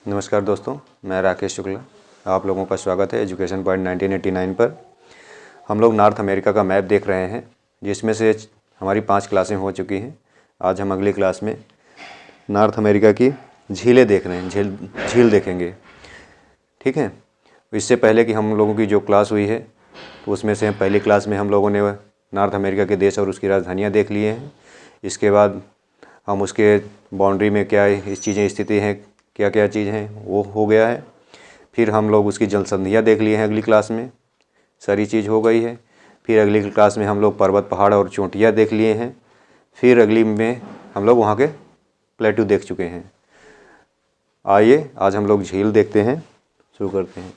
नमस्कार दोस्तों, मैं राकेश शुक्ला। आप लोगों का स्वागत है एजुकेशन पॉइंट 1989 पर। हम लोग नॉर्थ अमेरिका का मैप देख रहे हैं, जिसमें से हमारी 5 क्लासें हो चुकी हैं। आज हम अगली क्लास में नॉर्थ अमेरिका की झीलें देख रहे हैं, झील देखेंगे। ठीक है। इससे पहले कि हम लोगों की जो क्लास हुई है, तो उसमें से पहली क्लास में हम लोगों ने नॉर्थ अमेरिका के देश और उसकी राजधानियाँ देख लिए हैं। इसके बाद हम उसके बाउंड्री में क्या इस चीज़ें स्थिति हैं, क्या क्या चीज़ हैं, वो हो गया है। फिर हम लोग उसकी जलसंधियाँ देख लिए हैं अगली क्लास में, सारी चीज़ हो गई है। फिर अगली क्लास में हम लोग पर्वत, पहाड़ और चोटियाँ देख लिए हैं। फिर अगली में हम लोग वहाँ के प्लेटू देख चुके हैं। आइए आज हम लोग झील देखते हैं, शुरू करते हैं।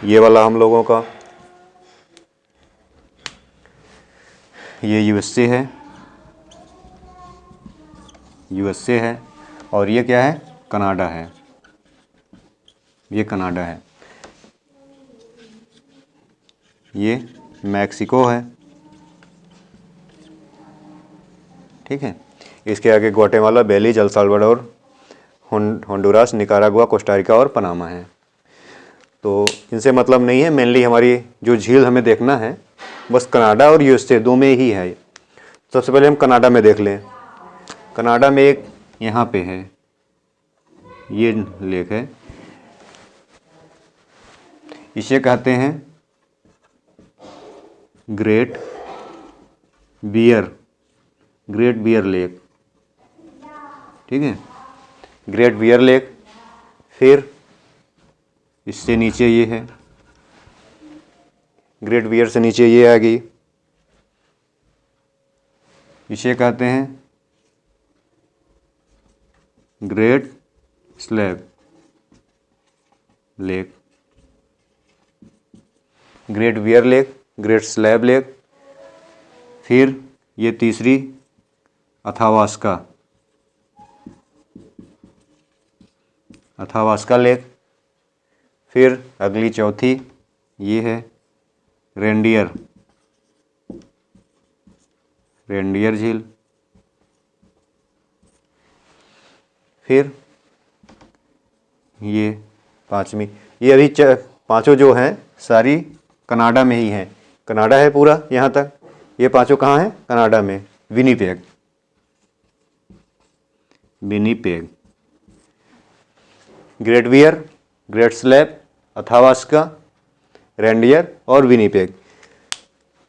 ये वाला हम लोगों का ये यूएसए है और ये क्या है, कनाडा है। ये कनाडा है, ये मैक्सिको है। ठीक है। इसके आगे Guatemala, Belize, El Salvador, Honduras, Nicaragua, Costa Rica और पनामा है। तो इनसे मतलब नहीं है, मेनली हमारी जो झील हमें देखना है बस कनाडा और यूएसए दो में ही है। सबसे पहले हम कनाडा में देख लें। कनाडा में एक यहाँ पे है, ये लेक है, इसे कहते हैं ग्रेट बियर लेक। ठीक है, ग्रेट बियर लेक। फिर इससे नीचे ये है, ग्रेट बियर से नीचे ये आ गई, इसे कहते हैं Great Slave Lake. Great Bear Lake, Great Slave Lake. फिर ये तीसरी अथावास्का लेक। फिर अगली चौथी ये है रेंडियर झील। फिर ये पांचवी, ये अभी पांचों जो हैं सारी कनाडा में ही हैं। कनाडा है पूरा यहाँ तक। ये पांचों कहाँ हैं? कनाडा में, Winnipeg. Great Bear, Great Slave, Athabasca, Reindeer और विनीपेग,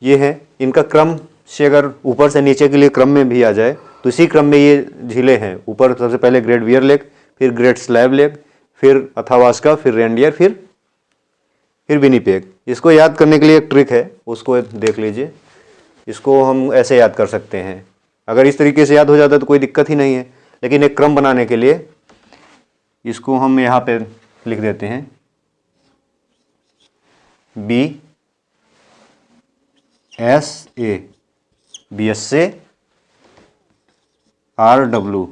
ये हैं। इनका क्रम से अगर ऊपर से नीचे के लिए क्रम में भी आ जाए तो इसी क्रम में ये झीलें हैं। ऊपर सबसे पहले ग्रेट बियर लेक, फिर ग्रेट स्लैब लेक, फिर अथावास्का, फिर रेंडियर, फिर विनीपेग। इसको याद करने के लिए एक ट्रिक है, उसको देख लीजिए। इसको हम ऐसे याद कर सकते हैं, अगर इस तरीके से याद हो जाता है तो कोई दिक्कत ही नहीं है। लेकिन एक क्रम बनाने के लिए इसको हम यहाँ पे लिख देते हैं BSA RW।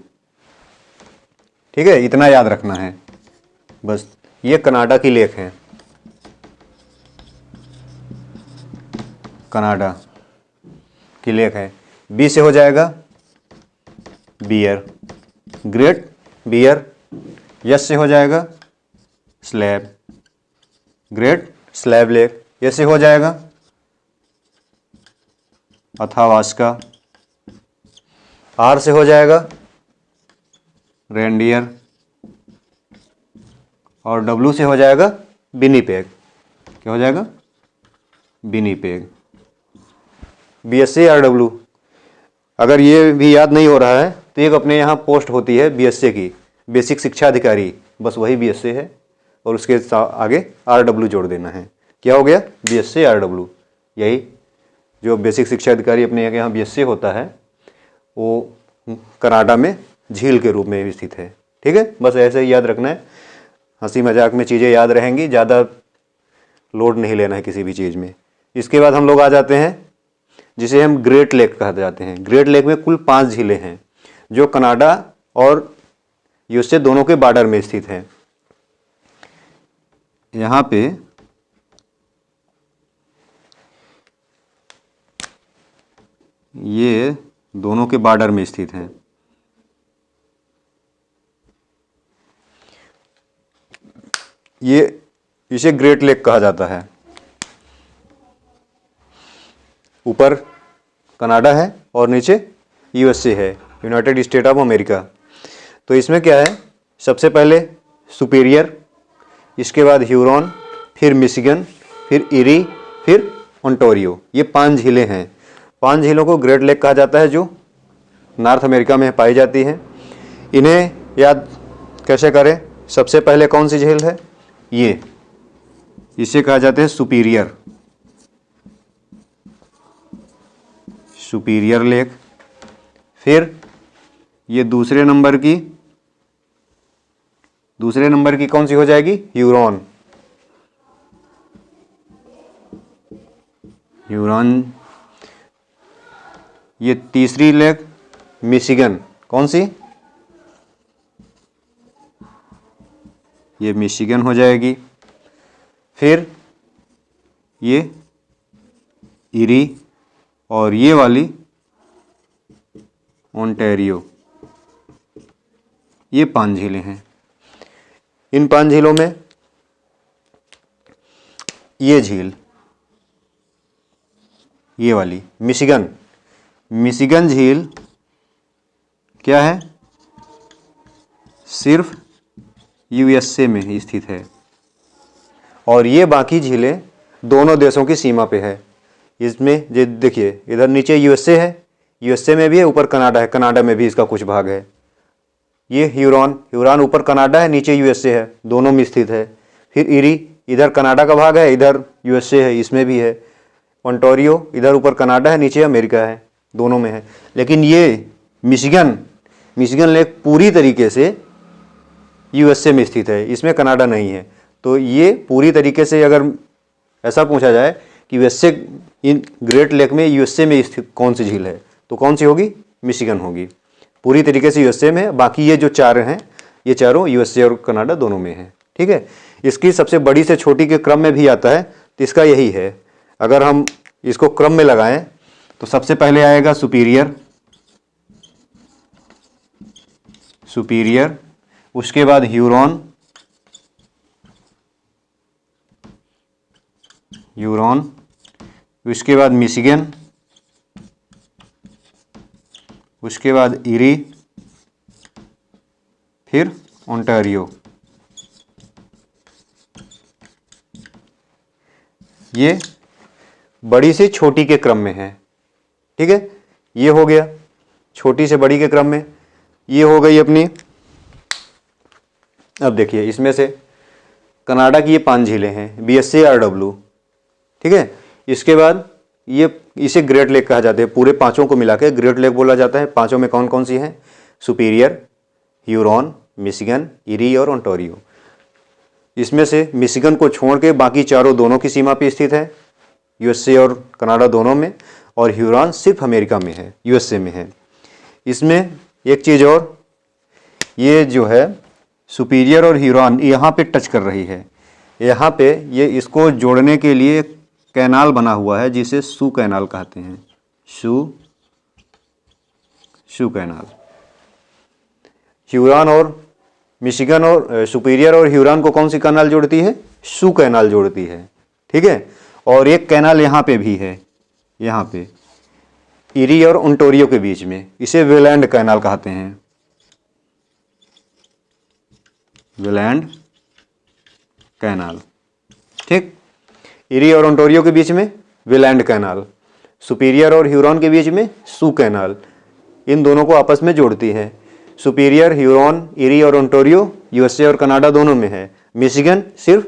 ठीक है, इतना याद रखना है बस। ये कनाडा की लेक है, कनाडा की लेक है। बी से हो जाएगा बियर, ग्रेट बियर। यस से हो जाएगा slab, great Slave lake. Yes से हो जाएगा अथावास्का। आर से हो जाएगा रेंडियर और डब्ल्यू से हो जाएगा विनीपेग। क्या हो जाएगा? विनीपेग। BSA RW। अगर ये भी याद नहीं हो रहा है तो एक अपने यहाँ पोस्ट होती है BSA की, बेसिक शिक्षा अधिकारी, बस वही BSA है और उसके आगे RW जोड़ देना है। क्या हो गया? BSA RW। यही जो बेसिक शिक्षा अधिकारी अपने यहाँ BSA होता है, वो कनाडा में झील के रूप में स्थित है। ठीक है, बस ऐसे ही याद रखना है। हंसी मजाक में चीज़ें याद रहेंगी, ज़्यादा लोड नहीं लेना है किसी भी चीज़ में। इसके बाद हम लोग आ जाते हैं जिसे हम ग्रेट लेक कहते जाते हैं। ग्रेट लेक में कुल 5 झीलें हैं जो कनाडा और यूएसए दोनों के बॉर्डर में स्थित हैं। यहाँ पे ये दोनों के बॉर्डर में स्थित हैं। ये इसे ग्रेट लेक कहा जाता है। ऊपर कनाडा है और नीचे यूएसए है, यूनाइटेड स्टेट ऑफ अमेरिका। तो इसमें क्या है, सबसे पहले सुपीरियर, इसके बाद ह्यूरॉन, फिर मिशिगन, फिर इरी, फिर ओंटारियो। ये 5 झीलें हैं। 5 झीलों को ग्रेट लेक कहा जाता है जो नॉर्थ अमेरिका में पाई जाती हैं। इन्हें याद कैसे करें, सबसे पहले कौन सी झील है, ये, इसे कहा जाता है सुपीरियर, सुपीरियर लेक। फिर ये दूसरे नंबर की कौन सी हो जाएगी, ह्यूरॉन, ह्यूरॉन। ये तीसरी लेक मिशिगन, कौन सी, ये मिशिगन हो जाएगी। फिर ये इरी और ये वाली ओंटारियो। ये 5 झीलें हैं। इन 5 झीलों में ये झील, ये वाली मिशिगन, मिशिगन झील क्या है, सिर्फ यूएसए में ही स्थित है और ये बाकी झीलें दोनों देशों की सीमा पे है। इसमें जो देखिए, इधर नीचे यूएसए है, यूएसए में भी है, ऊपर कनाडा है, कनाडा में भी इसका कुछ भाग है। ये ह्यूरॉन, ह्यूरॉन ऊपर कनाडा है, नीचे यूएसए है, दोनों में स्थित है। फिर इरी, इधर कनाडा का भाग है, इधर यूएसए है, इसमें भी है। ओंटारियो, इधर ऊपर कनाडा है, नीचे अमेरिका है, दोनों में है। लेकिन ये मिशिगन, मिशिगन लेक पूरी तरीके से यूएसए में स्थित है, इसमें कनाडा नहीं है। तो ये पूरी तरीके से अगर ऐसा पूछा जाए कि यूएसए, इन ग्रेट लेक में यूएसए में स्थित कौन सी झील है, तो कौन सी होगी, मिशिगन होगी। पूरी तरीके से यूएसए में है, बाकी ये जो 4 हैं, ये चारों यूएसए और कनाडा दोनों में है। ठीक है, इसकी सबसे बड़ी से छोटी के क्रम में भी आता है, तो इसका यही है। अगर हम इसको क्रम में लगाएं तो सबसे पहले आएगा सुपीरियर, सुपीरियर, उसके बाद ह्यूरॉन, ह्यूरॉन, उसके बाद मिशिगन, उसके बाद इरी, फिर ओंटारियो। ये बड़ी से छोटी के क्रम में है। ठीक है, ये हो गया छोटी से बड़ी के क्रम में। ये हो गई अपनी, अब देखिए इसमें से कनाडा की ये 5 झीलें हैं, BSARW। ठीक है, इसके बाद ये, इसे ग्रेट लेक कहा जाता है, पूरे 5 को मिला के ग्रेट लेक बोला जाता है। 5 में कौन कौन सी हैं, सुपीरियर, ह्यूरॉन, मिशिगन, इरी और ओंटारियो। इसमें से मिशिगन को छोड़ के बाकी चारों दोनों की सीमा पे स्थित है, यूएसए और कनाडा दोनों में, और ह्यूरॉन सिर्फ अमेरिका में है, यूएसए में है। इसमें एक चीज़ और, ये जो है सुपीरियर और ह्यूरॉन यहाँ पे टच कर रही है, यहाँ पे ये इसको जोड़ने के लिए कैनाल बना हुआ है जिसे सू कैनाल कहते हैं, सू कैनाल। ह्यूरॉन और मिशिगन और सुपीरियर और ह्यूरॉन को कौन सी कैनाल जोड़ती है, सू कैनाल जोड़ती है। ठीक है, और एक कैनाल यहाँ पे भी है, यहाँ पे इरी और ओंटारियो के बीच में, इसे वेलैंड कैनाल कहते हैं, वेलैंड कैनाल। ठीक, इरी और ओंटारियो के बीच में वेलैंड कैनाल, सुपीरियर और ह्यूरॉन के बीच में सू कैनाल, इन दोनों को आपस में जोड़ती है। सुपीरियर, ह्यूरॉन, इरी और ओंटारियो यूएसए और कनाडा दोनों में है, मिशिगन सिर्फ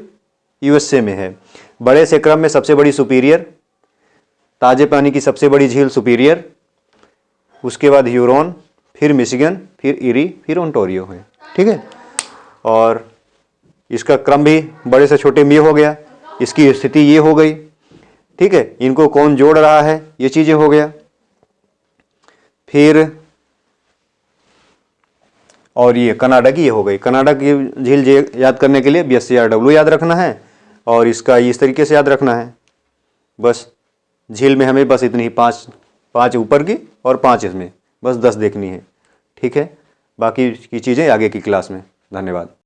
यूएसए में है। बड़े से क्रम में सबसे बड़ी सुपीरियर, ताजे पानी की सबसे बड़ी झील सुपीरियर, उसके बाद ह्यूरॉन, फिर मिशिगन, फिर इरी, फिर ओंटारियो है। ठीक है, और इसका क्रम भी बड़े से छोटे में ये हो गया, इसकी स्थिति ये हो गई। ठीक है, इनको कौन जोड़ रहा है, ये चीज़ें हो गया। फिर और ये कनाडा की ये हो गई। कनाडा की झील याद करने के लिए BSARW याद रखना है और इसका इस तरीके से याद रखना है। बस झील में हमें बस इतनी ही, 5 ऊपर की और 5 इसमें, बस 10 देखनी है। ठीक है, बाकी की चीज़ें आगे की क्लास में। धन्यवाद।